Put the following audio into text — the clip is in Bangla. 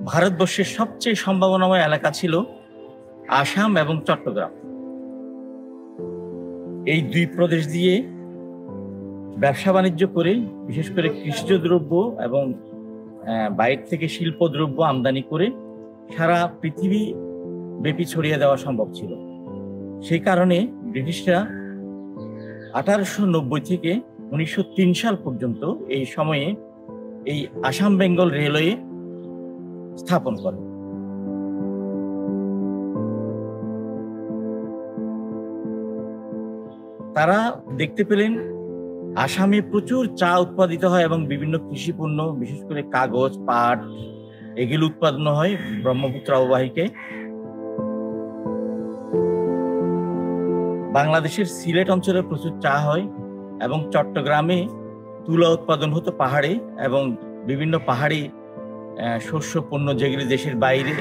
ভারতবর্ষের সবচেয়ে সম্ভাবনাময় এলাকা ছিল আসাম এবং চট্টগ্রাম। এই দুই প্রদেশ দিয়ে ব্যবসা বাণিজ্য করে, বিশেষ করে কৃষিজ দ্রব্য এবং বাইরে থেকে শিল্প দ্রব্য আমদানি করে সারা পৃথিবী ব্যাপী ছড়িয়ে দেওয়া সম্ভব ছিল। সেই কারণে ব্রিটিশরা 1890 থেকে 1903 সাল পর্যন্ত এই সময়ে এই আসাম বেঙ্গল রেলওয়ে স্থাপন করে। তারা দেখতে পেলেন আসামে প্রচুর চা উৎপাদিত হয় এবং বিভিন্ন কৃষি পণ্য, বিশেষ করে কাগজ, পাট এগুলো উৎপাদন হয় ব্রহ্মপুত্র অববাহিকায়। বাংলাদেশের সিলেট অঞ্চলে প্রচুর চা হয় এবং চট্টগ্রামে তুলা উৎপাদন হতো পাহাড়ে, এবং বিভিন্ন পাহাড়ি শস্য পণ্য যেগুলি দেশের বাইরে